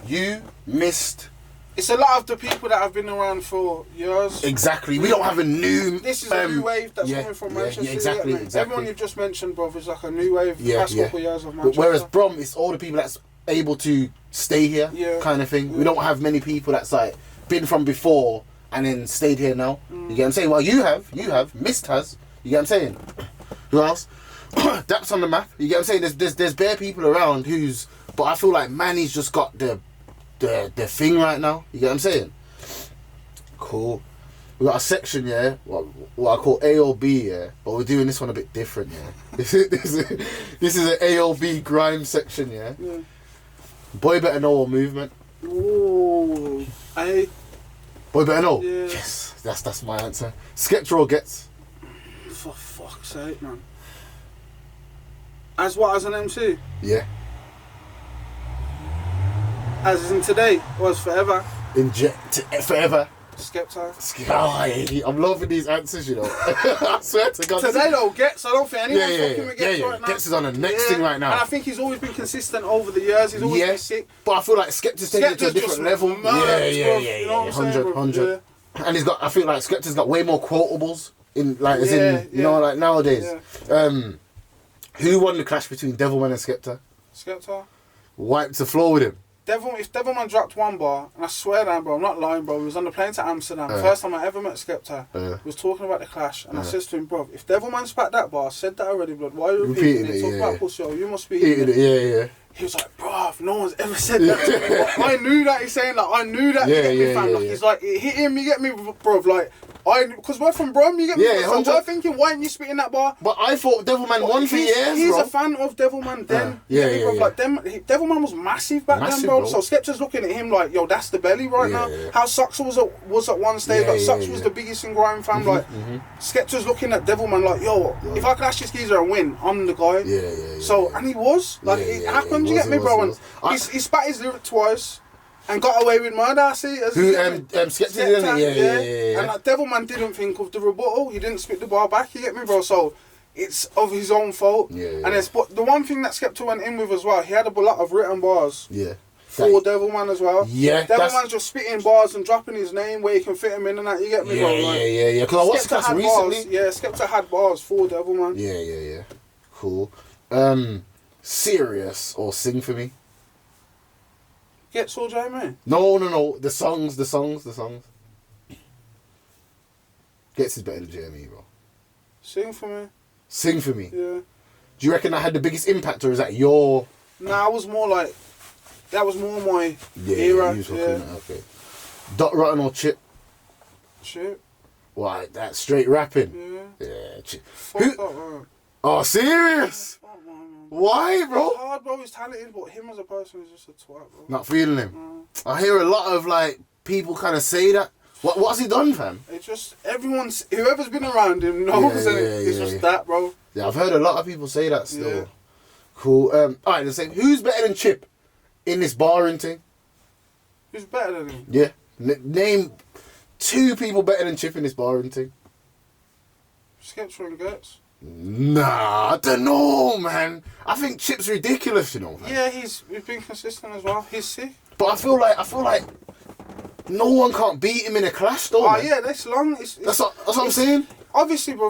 you, Mist. It's a lot of the people that have been around for years. Exactly. We don't have a new... This is a new wave that's coming from Manchester. Yeah, exactly. Everyone you've just mentioned, bro, is like a new wave past couple of years of Manchester. But whereas Brom, it's all the people that's able to stay here kind of thing. We don't have many people that's like been from before and then stayed here now. You get what I'm saying? Well, you have. Mist has. You get what I'm saying? Who else? That's on the map. You get what I'm saying? There's bare people around who's... But I feel like Manny's just got the thing right now. You get what I'm saying? Cool. We got a section, yeah, what I call A or B, yeah, but we're doing this one a bit different, yeah. This is an A or B grime section, yeah. Boy Better Know or Movement. Ooh, Boy Better Know. Yeah. Yes, that's my answer. Skepta or Gets. For fuck's sake, man. As what? As an MC? Yeah. As in today or as forever? Forever. Skepta. I'm loving these answers, you know. I swear to God. Today though, Gets, I don't think anyone's fucking with Gets right now. Gets is on the next thing right now. And I think he's always been consistent over the years. He's always been sick. But I feel like Skepta's taking it to a different level. You know what I'm 100. And I feel like Skepta's got way more quotables in you know, like nowadays. Who won the clash between Devilman and Skepta? Skepta. Wiped the floor with him. If Devilman dropped one bar, and I swear down, bro, I'm not lying, bro, we was on the plane to Amsterdam. First time I ever met Skepta, we was talking about the clash, and I says to him, bro, if Devilman spat that bar, I said that already, blood, why are you repeating it? Talk about pussy, you must be eating it. Yeah. He was like, bro, no one's ever said that to me. I knew that, he's saying, like, I knew that, you get me, fam. Like, he's like, it hit him, you get me, bro, like, because we're from Brom, you get me? So we're thinking, why aren't you spitting that bar? But I thought Devilman won for years, He's bro. a fan of Devilman then. Like, Devilman was massive back then, bro. So Skepta's looking at him like, yo, that's the belly right now. How Sucks was at one stage, like, Sucks was the biggest in grime, fam. Like, Skepta's looking at Devilman like, yo, if I can ask this geezer and win, I'm the guy. So, and he was. Like, it happened, you get me, bro? And he spat his lyric twice. And got away with murder, I see. Skepta, yeah. And like, Devilman didn't think of the rebuttal. He didn't spit the bar back, you get me, bro? So, it's of his own fault. And but the one thing that Skepta went in with as well, he had a lot of written bars. For Devilman as well. Devilman's just spitting bars and dropping his name where he can fit him in and that, you get me, bro? Yeah. Because I watched Skepta recently. Skepta had bars for Devilman. Yeah. Cool. Serious or Sing For Me? Gets or Jaykae? No. The songs. Gets is better than Jaykae, bro. Sing For Me. Yeah. Do you reckon that had the biggest impact, or is that your... Nah, I was more like... That was more my era. Okay. Dot Rotten or Chip? Chip. Why, that's straight rapping? Yeah. Chip. Fuck that, man. Oh, serious? Why, bro? It's hard, bro. He's talented, but him as a person is just a twat, bro. Not feeling him. I hear a lot of like people kind of say that. What's he done, fam? It's just whoever's been around him knows it's just that, bro. Yeah, I've heard a lot of people say that still. Yeah. Cool. Alright, let's say who's better than Chip in this barring thing? Who's better than him? Yeah. Name 2 people better than Chip in this barring thing. Skepta and Gets. Nah, I don't know, man. I think Chip's ridiculous, you know. Man. Yeah, he's been consistent as well. He's sick. But I feel like no one can't beat him in a clash, though. Oh yeah, that's long. That's what I'm saying. Obviously, bro,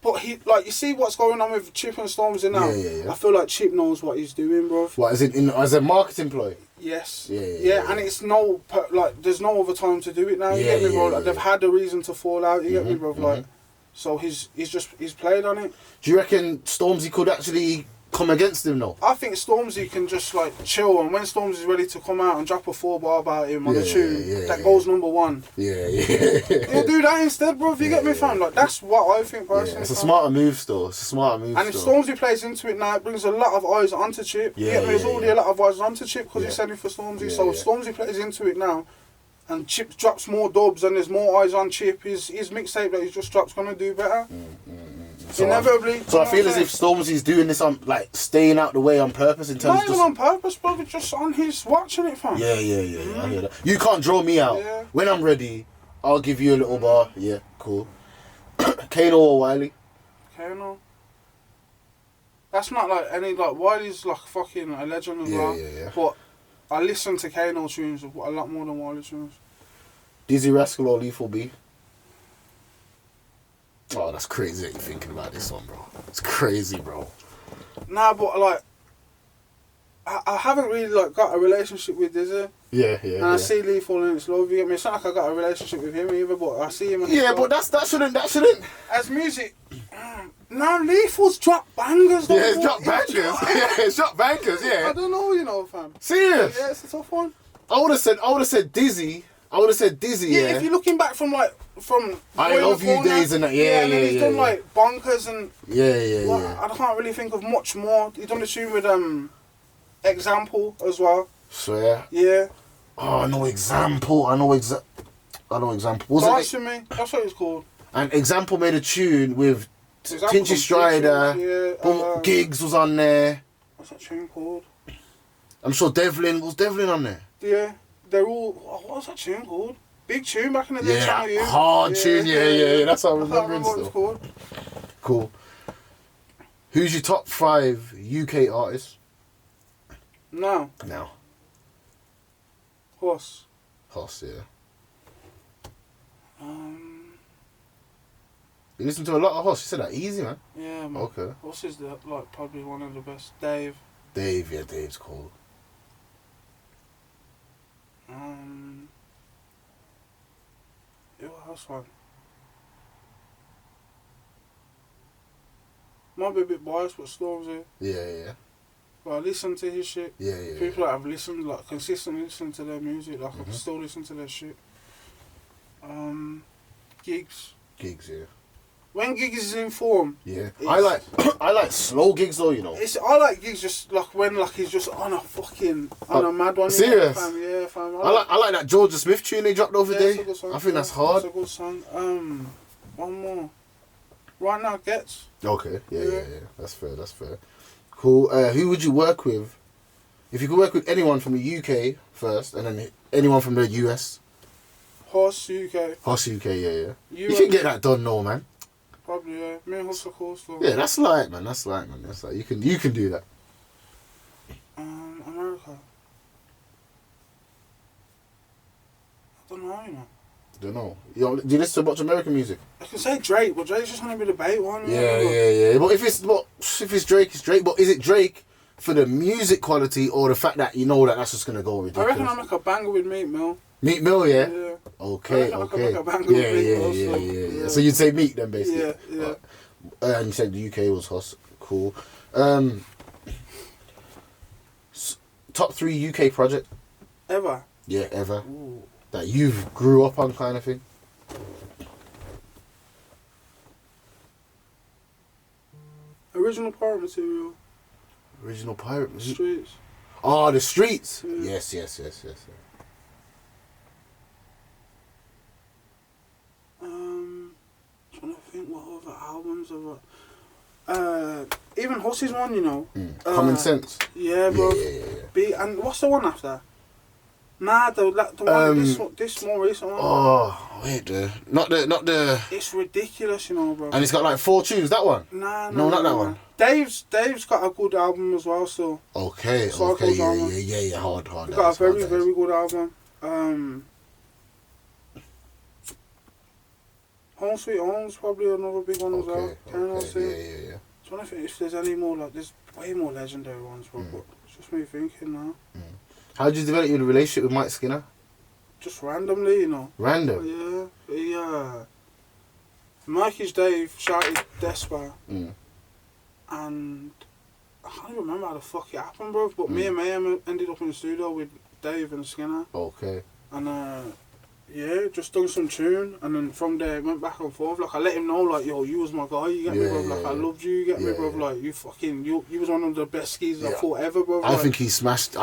but he you see what's going on with Chip and Stormzy now. Yeah. I feel like Chip knows what he's doing, bro. What as a marketing ploy? Yes. Yeah. And it's there's no other time to do it now. You Yeah, get me, bro? yeah, Like, they've had a reason to fall out. You get me, bro? Like, so he's played on it. Do you reckon Stormzy could actually come against him though? I think Stormzy can just like chill, and when Stormzy's ready to come out and drop a 4-bar about him on the tune that goes number 1. Yeah. He'll do that instead, bro. If you get me, fam. Like, that's what I think personally. It's a smarter move still. It's a smarter move. And if Stormzy plays into it now, it brings a lot of eyes onto Chip. You get me? There's already a lot of eyes onto Chip because he's sending for Stormzy. So if Stormzy plays into it now, and Chip drops more dubs and there's more eyes on Chip, his mixtape that he's just dropped's gonna do better. Inevitably. So I feel as if Stormzy's doing this on, like, staying out the way on purpose in terms of... Not even on purpose, bro. It's just on his watching it, fam. Yeah. I hear that. You can't draw me out. Yeah. When I'm ready, I'll give you a little bar. Yeah, cool. Kano or Wiley? Kano. That's not like any... Like, Wiley's like fucking a legend as well. Yeah. But I listen to Kano tunes a lot more than Wiley tunes. Dizzy Rascal or Lethal B? Oh, that's crazy that you're thinking about this one, bro. It's crazy, bro. Nah, but like, I haven't really like got a relationship with Dizzy. Yeah. And I see Lethal and it's love. You get me? It's not like I got a relationship with him either, but I see him. And but that shouldn't. As music, no, Lethal's dropped bangers. Though, it's dropped bangers. It's dropped bangers. Yeah. I don't know, you know, fam. Serious? Yeah, it's a tough one. I would have said Dizzy. Yeah. If you're looking back from I Love You days and that. And then he's done like Bonkers and yeah. I can't really think of much more. He's done the tune with Example as well. Swear. Yeah. Oh, I know Example. Wasn't it? Me. That's what it's called. And Example made a tune with Tinchy Strider. Gigs was on there. What's that tune called? I'm sure Devlin was on there. Yeah. They're all... what was that tune called? Big tune back in the day. Yeah, hard tune. Yeah. That's what I'm remembering what it's called. Cool. Who's your top 5 UK artists? No. Horse, yeah. You listen to a lot of Hoss. You said that easy, man. Yeah, man. Okay. Horse is like probably one of the best. Dave, Dave's cool. What else, one? Might be a bit biased, but Stormzy. Yeah. But I listen to his shit. Yeah. People that have listened, like, consistently listen to their music, like, I can still listen to their shit. Gigs, yeah. When Gigs is in form. Yeah. I like slow gigs though, you know. I like Gigs just like when like he's just on a mad one. Serious? Fam. Yeah, fam. I like that Georgia Smith tune they dropped over there. I think that's hard. That's a good song. One more. Right Now Gets. Okay. Yeah. That's fair. Cool. Who would you work with? If you could work with anyone from the UK first, and then anyone from the US. Horse UK. Yeah. You can get that done, no man. Probably, yeah. Me and Horse, of course. Though. Yeah, that's light, man. That's light. You can do that. America. I don't know, you know. Don't know. Do you listen to much American music? I can say Drake, but Drake's just going to be the bait one. Yeah. But if it's Drake, it's Drake. But is it Drake for the music quality or the fact that you know that's just going to go ridiculous? I reckon I'll make a banger with Meat Mill. Meat Mill, yeah? Yeah. Okay. Yeah. So you'd say Meat then, basically? Yeah. And you said the UK was Hoss. Cool. Top 3 UK project? Ever? Yeah, ever. Ooh. That you've grew up on kind of thing? Original Pirate Material. Streets. Oh, the Streets. Yeah. Yes. Trying to think what other albums are. Even Hussey's one, you know. Common Sense. Yeah, bro. Yeah. And what's the one after? Nah, the one this more recent one. Oh wait, not the. It's ridiculous, you know, bro. And it's got like 4 tunes. That one? No, not that one. Dave's got a good album as well, so. Okay. Yeah. Hard. He's got a very good album. Home Sweet Home's probably another big one as well. Yeah. I'm trying to think if there's any more, like, there's way more legendary ones, bro, but it's just me thinking now. How did you develop your relationship with Mike Skinner? Just randomly, you know. Random? Yeah. Mikey's Dave shouted Despa. And I can't even remember how the fuck it happened, bro. But me and Mayhem ended up in the studio with Dave and Skinner. Okay. And just done some tune, and then from there went back and forth. Like I let him know, like, yo, you was my guy. You get me, bro? Like I loved you. You get me, bro? Like you was one of the best skis I fought ever, bro. I think he smashed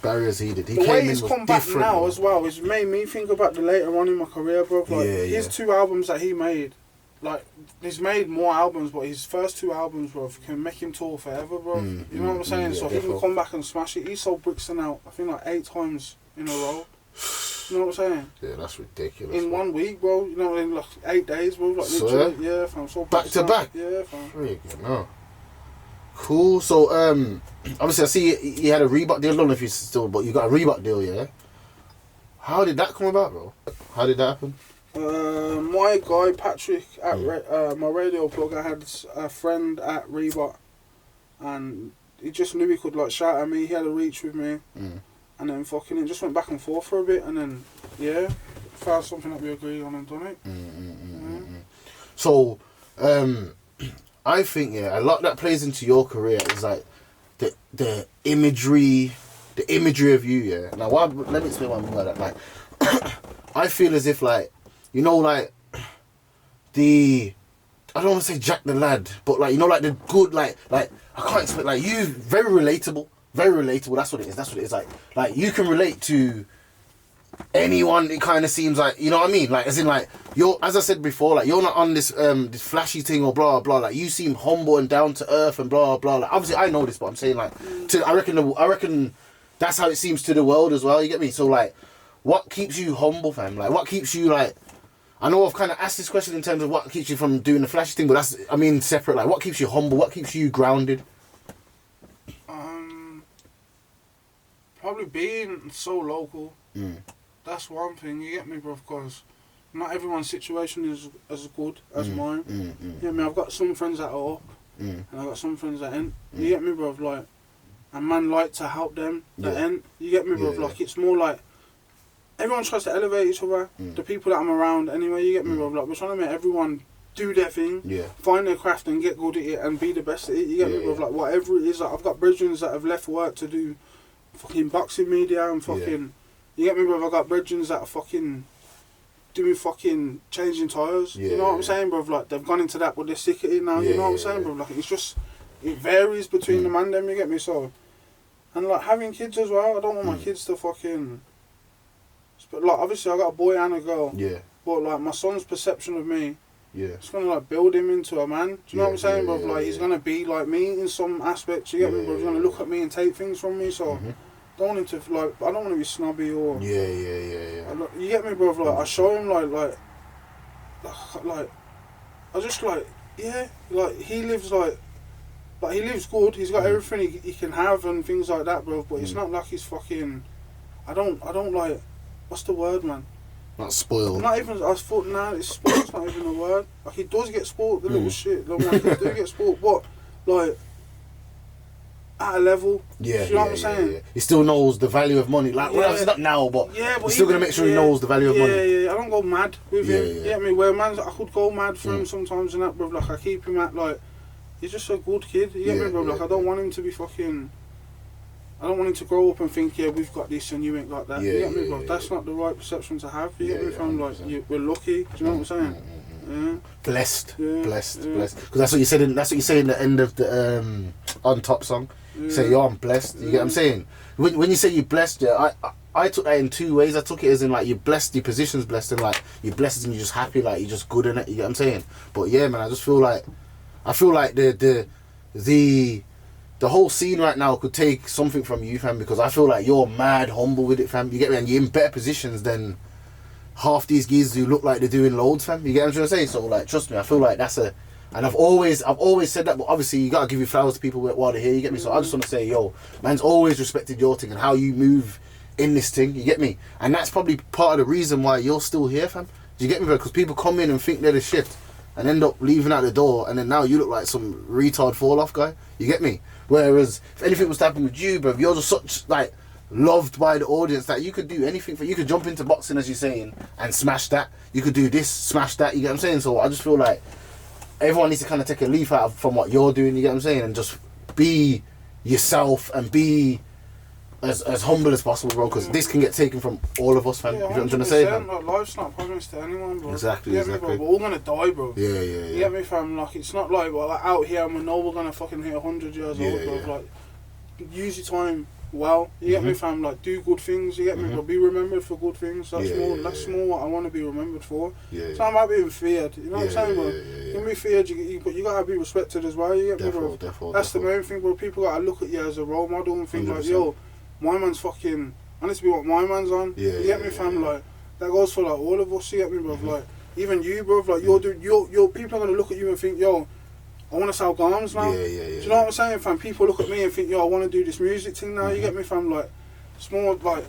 barriers. He did. He the came way in he's was come back different, now bro. as well. It's made me think about the later on in my career, bro. Like his 2 albums that he made. Like, he's made more albums, but his first 2 albums, bro, can make him tour forever, bro. You know what I'm saying? So he can come back and smash it. He sold Brixton out, I think, like 8 times in a row. You know what I'm saying? Yeah, that's ridiculous. In 1 week, bro. You know, in like 8 days, bro. Like literally, yeah, fam. So back to back? Yeah, fam. Freaking no. Cool. So, obviously, I see you had a Reebok deal. I don't know if you still, but you got a Reebok deal, yeah? How did that come about, bro? How did that happen? My guy Patrick at my radio plug, I had a friend at Reebok, and he just knew he could like shout at me. He had a reach with me, and then fucking it just went back and forth for a bit, and then found something that we agreed on and done it. So, I think a lot that plays into your career is like the imagery of you. Yeah. Now, let me explain what I mean by that. Like, I feel as if like. You know, like, I don't want to say Jack the Lad, but, like, you know, like, the good, like, I can't explain, like, you, very relatable, that's what it is, like, you can relate to anyone, it kind of seems like, you know what I mean, like, as in, like, as I said before, like, you're not on this flashy thing or blah, blah, like, you seem humble and down to earth and blah, blah, like, obviously, I know this, but I'm saying, like, I reckon that's how it seems to the world as well, you get me, so, like, what keeps you humble, fam, like, what keeps you, like, I know I've kind of asked this question in terms of what keeps you from doing the flashy thing, but that's, I mean, separate. Like, what keeps you humble? What keeps you grounded? Probably being so local. That's one thing, you get me, bro, because not everyone's situation is as good as mine. You get me? I've got some friends that are up, and I've got some friends that ain't. You get me, bro? Like, and man like to help them that ain't. You get me, bro? Like, it's more like, everyone tries to elevate each other. The people that I'm around, anyway, you get me, bro? Like, we're trying to make everyone do their thing, find their craft and get good at it and be the best at it. You get me, bro? Like, whatever it is, like, I've got brethren that have left work to do fucking boxing media and fucking, you get me, bro? I've got brethren that are fucking doing fucking changing tyres. You know what I'm saying, bro? Like, they've gone into that, but they're sick at it now. You know what I'm saying, bro? Like, it's just, it varies between the man them, you get me? So, and like, having kids as well, I don't want my kids to fucking... But like, obviously I got a boy and a girl. Yeah. But like, my son's perception of me, it's gonna like build him into a man. Do you know what I'm saying, bro? Like, he's gonna be like me in some aspects. You get me, bro? He's gonna look at me and take things from me. So, don't want him to like. I don't want to be snobby or. You get me, bro? Like, I show him like, I just like, like he lives like he lives good. He's got everything he can have and things like that, bro. But it's not like he's fucking. I don't like. What's the word, man? Not spoiled. Not even, I thought, it's spoiled, not even a word. Like, he does get spoiled, the little shit. Like, my kids do get spoiled, but, like, at a level. Yeah, you know what I'm saying? Yeah. He still knows the value of money. Like, well, obviously not now, but he's still going to make sure he knows the value of money. Yeah, I don't go mad with him. You get me? Where man, I could go mad for him sometimes and that, bro. Like, I keep him at, like, he's just a good kid. You get me, bro? Like, I don't want him to be fucking... I don't want him to grow up and think, we've got this and you ain't got that. You get me, bro? That's not the right perception to have. You get me? From like, we're lucky. Do you know what I'm saying? Blessed. Because that's what you said. That's what you say in the end of the On Top song. You say, yo, I'm blessed. You get what I'm saying? When you say you're blessed, I took that in 2 ways. I took it as in like you're blessed, your position's blessed, and like you're blessed and you're just happy, like you're just good in it. You get what I'm saying? But yeah, man, I just feel like the whole scene right now could take something from you, fam, because I feel like you're mad humble with it, fam. You get me? And you're in better positions than half these geezers who look like they're doing loads, fam. You get what I'm trying to say? So, like, trust me, I feel like that's and I've always said that, but obviously you gotta give your flowers to people while they're here, you get me? So I just want to say, yo, man's always respected your thing and how you move in this thing, you get me? And that's probably part of the reason why you're still here, fam. Do you get me, bro? Because people come in and think they're the shit and end up leaving out the door, and then now you look like some retard fall-off guy. You get me? Whereas, if anything was to happen with you, bro, you're just such, like, loved by the audience that you could do anything you could jump into boxing, as you're saying, and smash that. You could do this, smash that, you get what I'm saying? So I just feel like everyone needs to kind of take a leaf out from what you're doing, you get what I'm saying, and just be yourself and be as humble as possible, bro, because this can get taken from all of us, fam. Yeah, you know what I'm trying to say, fam? Like, life's not promised to anyone, bro. Exactly, you get me, bro? We're all gonna die, bro. Yeah. You get me, fam? Like, it's not like, well, like out here and we know we're gonna fucking hit 100 years old, bro. Yeah. Like, use your time well. You get me, fam? Like, do good things. You get me, bro? Be remembered for good things. That's more what I want to be remembered for. It's not about being feared. You know what I'm saying, bro? You can be feared, but you gotta be respected as well. You get me, bro? That's the main thing, bro. People gotta look at you as a role model and think 100%. Like, yo, my man's fucking. I need to be what my man's on. You get me, fam? Like, that goes for like all of us. You get me, bro? Like, even you, bro. Like, your people are gonna look at you and think, yo, I want to sell garms now. Do you know what I'm saying, fam? People look at me and think, yo, I want to do this music thing now. You get me, fam? Like, it's more like,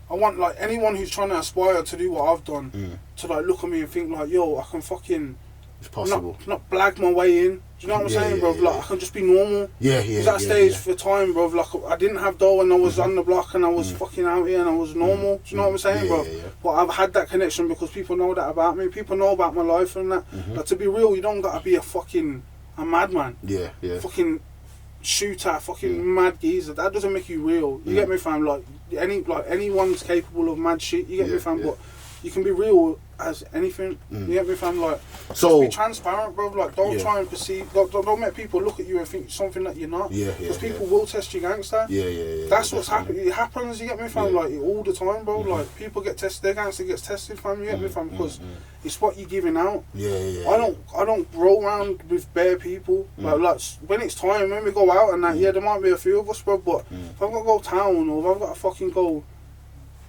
I want like anyone who's trying to aspire to do what I've done to like look at me and think like, yo, I can fucking. It's possible. Not blag my way in. Do you know what I'm saying, bro? Like, I can just be normal. Because that stage for time, bro. Like, I didn't have dough when I was on the block and I was fucking out here and I was normal. Do you know what I'm saying, bro? But I've had that connection because people know that about me. People know about my life and that. But to be real, you don't gotta be a madman. Fucking shooter, fucking mad geezer. That doesn't make you real. You get me, fam? Like, anyone's capable of mad shit. You get me, fam? But you can be real as anything. You get me, fam? Like, so just be transparent, bro. Like, don't try and perceive. Don't make people look at you and think something that you're not. Because people will test you, gangster. That's what's happening. It happens. You get me, fam? Like, all the time, bro. Like, people get tested. Their gangster gets tested, fam. You get me, fam? Because it's what you're giving out. I don't roll around with bare people. Like when it's time, when we go out and that, there might be a few of us, bro. But if I've got to go town or if I've got to fucking go.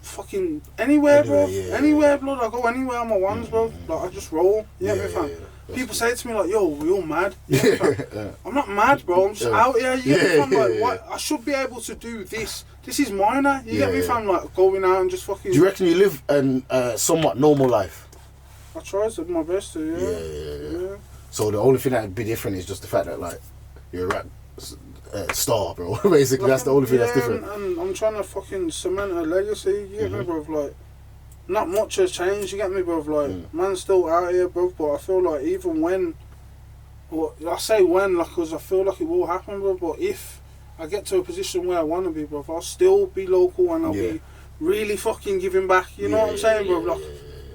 Fucking anywhere, bro. Anywhere, blood. I go anywhere on my ones, bro. Like, I just roll. You get me, fam? People say to me like, yo, we all mad. I'm not mad, bro. I'm just out here. You get me, fam? Like, what? I should be able to do this. This is minor. You get me, fam? Like, going out and just fucking. Do you reckon you live a somewhat normal life? I try to do my best to, yeah. So the only thing that would be different is just the fact that, like, you're a rap star, bro. Basically, that's the only thing that's different. And I'm trying to fucking cement a legacy. You get me, bro? Like, not much has changed. You get me, bro? Like, man's still out here, bro. But I feel like even when, well, I say when, like, because I feel like it will happen, bro. But if I get to a position where I want to be, bro, I'll still be local and I'll be really fucking giving back. You know what I'm saying, bro? Like,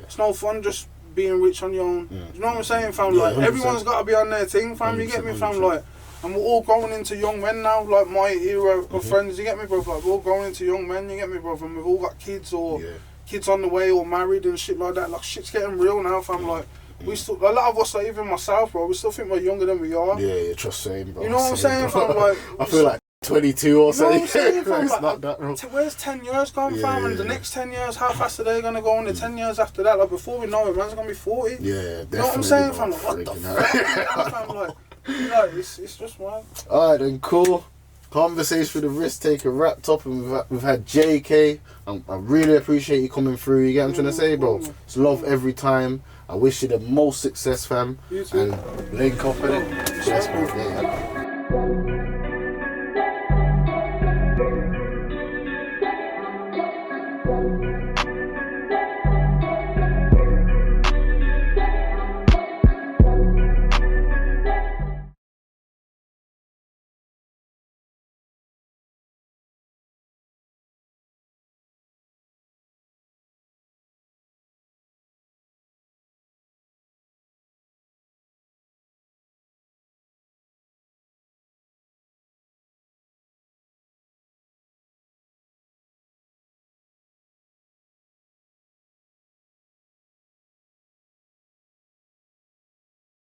it's no fun just being rich on your own. You know what I'm saying, fam? Like, 100%. Everyone's got to be on their thing, fam. You get me, fam? Like. And we're all growing into young men now, like my era of friends, you get me, bro? Like, we're all growing into young men, you get me, bro? And we've all got kids or kids on the way or married and shit like that. Like, shit's getting real now, fam. Like, we still, a lot of us, like, even myself, bro, we still think we're younger than we are. Trust saying, bro. You know what I'm saying, fam? Like, I feel like 22 or something. You know what I'm saying, fam? It's not that, bro. Where's 10 years gone, fam? And the next 10 years, how fast are they going to go? And the 10 years after that, like, before we know it, man's going to be 40. Yeah, definitely. You know what I'm saying, fam? Like, what the fuck, fam? Like, no, it's just one. Alright then, cool. Conversation with the Risktaker wrapped up, and we've had Jaykae. I really appreciate you coming through. You get what I'm trying to say, bro? It's love every time. I wish you the most success, fam. You too. And link up in it. Let's go.